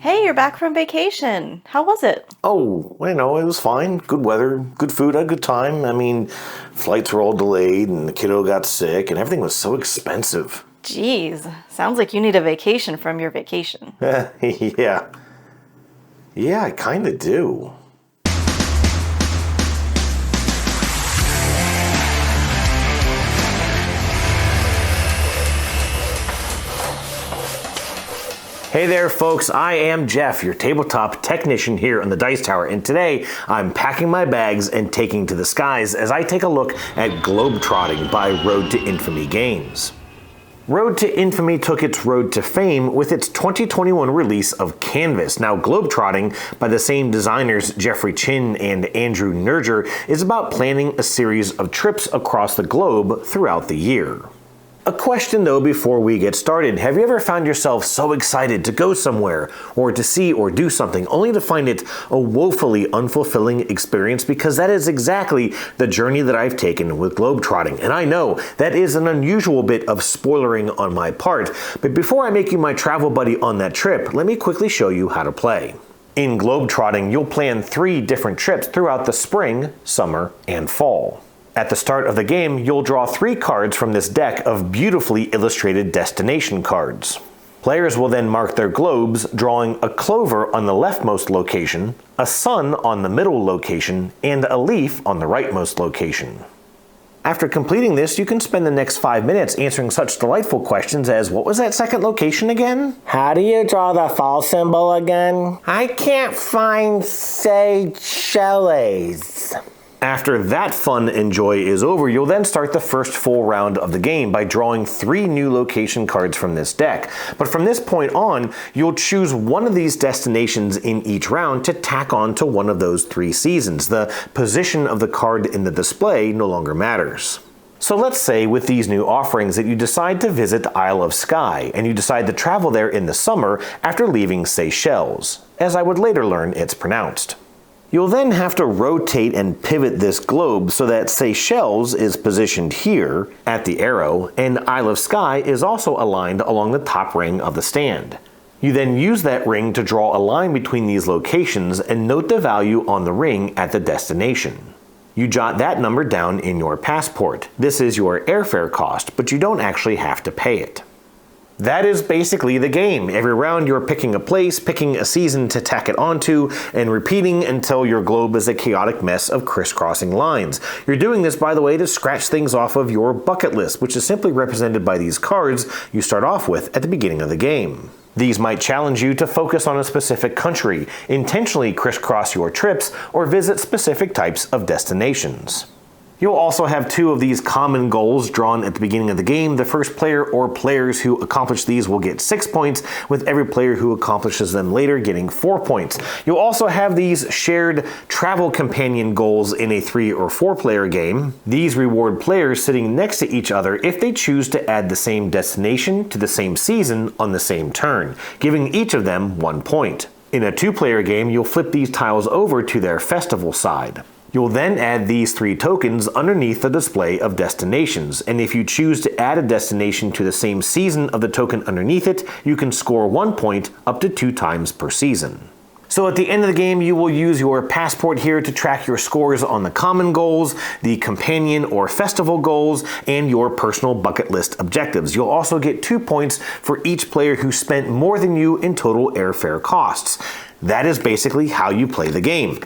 Hey, you're back from vacation. How was it? Oh, it was fine. Good weather, good food, had a good time. Flights were all delayed and the kiddo got sick and everything was so expensive. Geez, sounds like you need a vacation from your vacation. Yeah. Yeah, I kind of do. Hey there, folks. I am Jeff, your tabletop technician here on the Dice Tower, and today I'm packing my bags and taking to the skies as I take a look at Globetrotting by Road to Infamy Games. Road to Infamy took its road to fame with its 2021 release of Canvas. Now, Globetrotting, by the same designers Jeffrey Chin and Andrew Nerger, is about planning a series of trips across the globe throughout the year. A question though before we get started, have you ever found yourself so excited to go somewhere or to see or do something only to find it a woefully unfulfilling experience? Because that is exactly the journey that I've taken with Globetrotting, and I know that is an unusual bit of spoilering on my part, but before I make you my travel buddy on that trip, let me quickly show you how to play. In Globetrotting, you'll plan 3 different trips throughout the spring, summer, and fall. At the start of the game, you'll draw 3 cards from this deck of beautifully illustrated destination cards. Players will then mark their globes, drawing a clover on the leftmost location, a sun on the middle location, and a leaf on the rightmost location. After completing this, you can spend the next 5 minutes answering such delightful questions as, what was that second location again? How do you draw the fall symbol again? I can't find Seychelles. After that fun and joy is over, you'll then start the first full round of the game by drawing 3 new location cards from this deck. But from this point on, you'll choose one of these destinations in each round to tack on to one of those 3 seasons. The position of the card in the display no longer matters. So let's say with these new offerings that you decide to visit Isle of Skye, and you decide to travel there in the summer after leaving Seychelles, as I would later learn it's pronounced. You'll then have to rotate and pivot this globe so that Seychelles is positioned here at the arrow, and Isle of Skye is also aligned along the top ring of the stand. You then use that ring to draw a line between these locations and note the value on the ring at the destination. You jot that number down in your passport. This is your airfare cost, but you don't actually have to pay it. That is basically the game. Every round you're picking a place, picking a season to tack it onto, and repeating until your globe is a chaotic mess of crisscrossing lines. You're doing this, by the way, to scratch things off of your bucket list, which is simply represented by these cards you start off with at the beginning of the game. These might challenge you to focus on a specific country, intentionally crisscross your trips, or visit specific types of destinations. You'll also have 2 of these common goals drawn at the beginning of the game. The first player or players who accomplish these will get 6 points, with every player who accomplishes them later getting 4 points. You'll also have these shared travel companion goals in a 3 or 4 player game. These reward players sitting next to each other if they choose to add the same destination to the same season on the same turn, giving each of them 1 point. In a 2-player game, you'll flip these tiles over to their festival side. You'll then add these 3 tokens underneath the display of destinations, and if you choose to add a destination to the same season of the token underneath it, you can score 1 point up to 2 times per season. So at the end of the game, you will use your passport here to track your scores on the common goals, the companion or festival goals, and your personal bucket list objectives. You'll also get 2 points for each player who spent more than you in total airfare costs. That is basically how you play the game.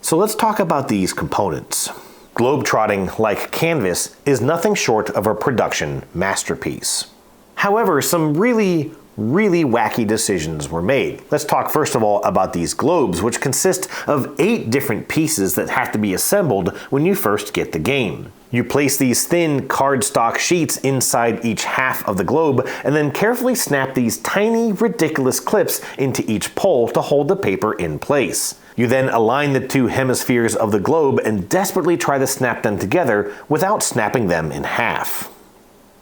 So let's talk about these components. Globetrotting, like Canvas, is nothing short of a production masterpiece. However, some really wacky decisions were made. Let's talk first of all about these globes, which consist of 8 different pieces that have to be assembled when you first get the game. You place these thin cardstock sheets inside each half of the globe, and then carefully snap these tiny, ridiculous clips into each pole to hold the paper in place. You then align the 2 hemispheres of the globe and desperately try to snap them together without snapping them in half.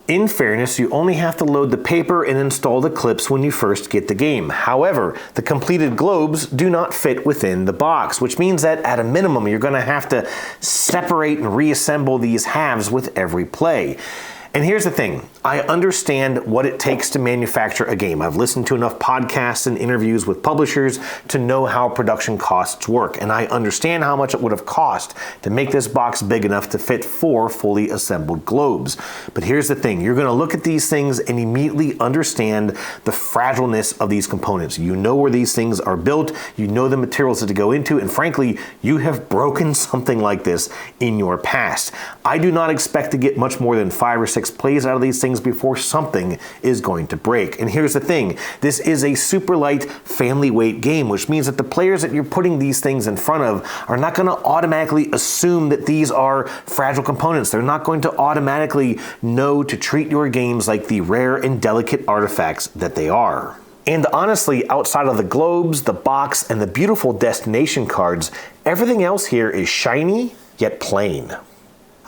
In fairness, you only have to load the paper and install the clips when you first get the game. However, the completed globes do not fit within the box, which means that at a minimum, you're going to have to separate and reassemble these halves with every play. And here's the thing, I understand what it takes to manufacture a game. I've listened to enough podcasts and interviews with publishers to know how production costs work, and I understand how much it would have cost to make this box big enough to fit 4 fully assembled globes. But here's the thing, you're going to look at these things and immediately understand the fragileness of these components. You know where these things are built, you know the materials that to go into, and frankly, you have broken something like this in your past. I do not expect to get much more than 5 or 6 plays out of these things before something is going to break. And here's the thing, this is a super light family weight game, which means that the players that you're putting these things in front of are not going to automatically assume that these are fragile components. They're not going to automatically know to treat your games like the rare and delicate artifacts that they are. And honestly, outside of the globes, the box, and the beautiful destination cards, everything else here is shiny, yet plain.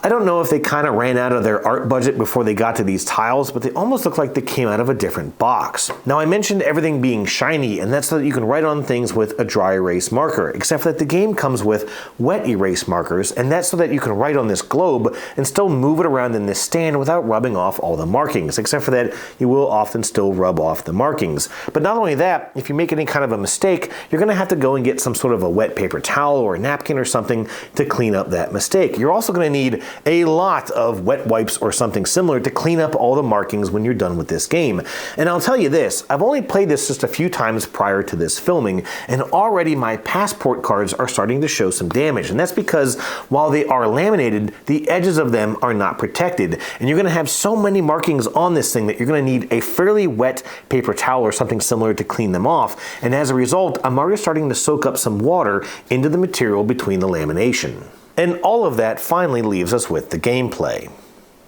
I don't know if they kind of ran out of their art budget before they got to these tiles, but they almost look like they came out of a different box. Now, I mentioned everything being shiny, and that's so that you can write on things with a dry erase marker, except that the game comes with wet erase markers, and that's so that you can write on this globe and still move it around in this stand without rubbing off all the markings, except for that you will often still rub off the markings. But not only that, if you make any kind of a mistake, you're going to have to go and get some sort of a wet paper towel or a napkin or something to clean up that mistake. You're also going to need a lot of wet wipes or something similar to clean up all the markings when you're done with this game. And I'll tell you this, I've only played this just a few times prior to this filming, and already my passport cards are starting to show some damage. And that's because while they are laminated, the edges of them are not protected. And you're gonna have so many markings on this thing that you're gonna need a fairly wet paper towel or something similar to clean them off. And as a result, I'm already starting to soak up some water into the material between the lamination. And all of that finally leaves us with the gameplay.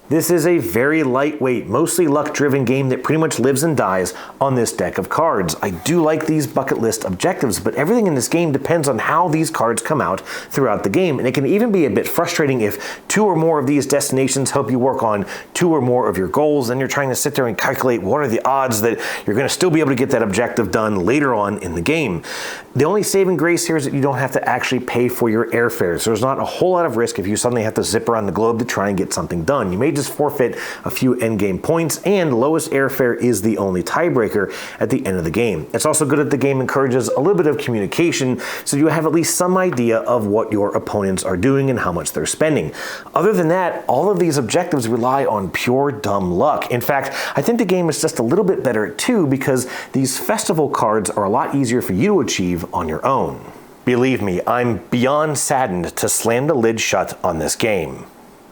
This is a very lightweight, mostly luck-driven game that pretty much lives and dies on this deck of cards. I do like these bucket list objectives, but everything in this game depends on how these cards come out throughout the game, and it can even be a bit frustrating if 2 or more of these destinations help you work on 2 or more of your goals, and you're trying to sit there and calculate what are the odds that you're going to still be able to get that objective done later on in the game. The only saving grace here is that you don't have to actually pay for your airfare, so there's not a whole lot of risk if you suddenly have to zip around the globe to try and get something done. You may just forfeit a few endgame points, and lowest airfare is the only tiebreaker at the end of the game. It's also good that the game encourages a little bit of communication, so you have at least some idea of what your opponents are doing and how much they're spending. Other than that, all of these objectives rely on pure dumb luck. In fact, I think the game is just a little bit better at 2 because these festival cards are a lot easier for you to achieve on your own. Believe me, I'm beyond saddened to slam the lid shut on this game.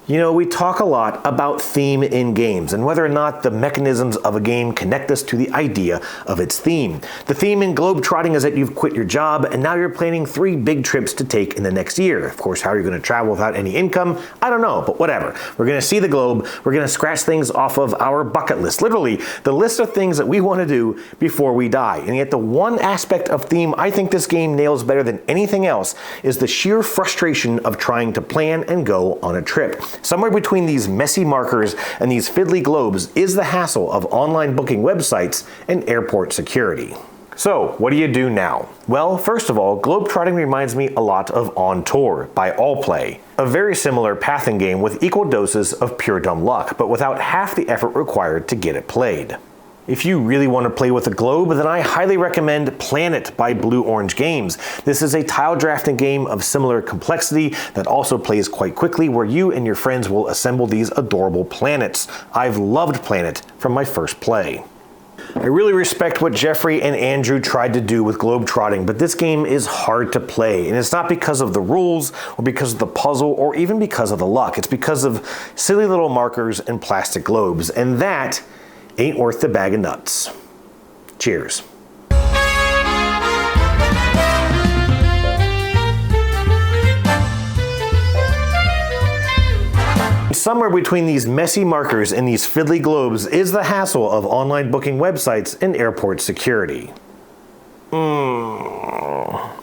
You know, we talk a lot about theme in games and whether or not the mechanisms of a game connect us to the idea of its theme. The theme in Globetrotting is that you've quit your job and now you're planning 3 big trips to take in the next year. Of course, how are you going to travel without any income? I don't know, but whatever. We're going to see the globe. We're going to scratch things off of our bucket list. Literally, the list of things that we want to do before we die. And yet the one aspect of theme I think this game nails better than anything else is the sheer frustration of trying to plan and go on a trip. Somewhere between these messy markers and these fiddly globes is the hassle of online booking websites and airport security. So, what do you do now? Well, first of all, Globetrotting reminds me a lot of On Tour by Allplay, a very similar pathing game with equal doses of pure dumb luck, but without half the effort required to get it played. If you really want to play with a globe, then I highly recommend Planet by Blue Orange Games. This is a tile drafting game of similar complexity that also plays quite quickly, where you and your friends will assemble these adorable planets. I've loved Planet from my first play. I really respect what Jeffrey and Andrew tried to do with Globetrotting, but this game is hard to play, and it's not because of the rules, or because of the puzzle, or even because of the luck. It's because of silly little markers and plastic globes, and that ain't worth the bag of nuts. Cheers. Somewhere between these messy markers and these fiddly globes is the hassle of online booking websites and airport security.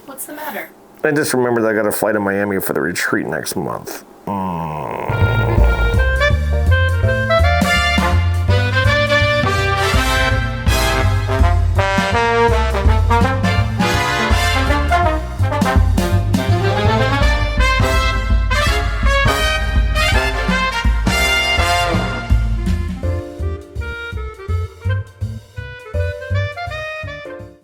What's the matter? I just remembered that I got a flight to Miami for the retreat next month.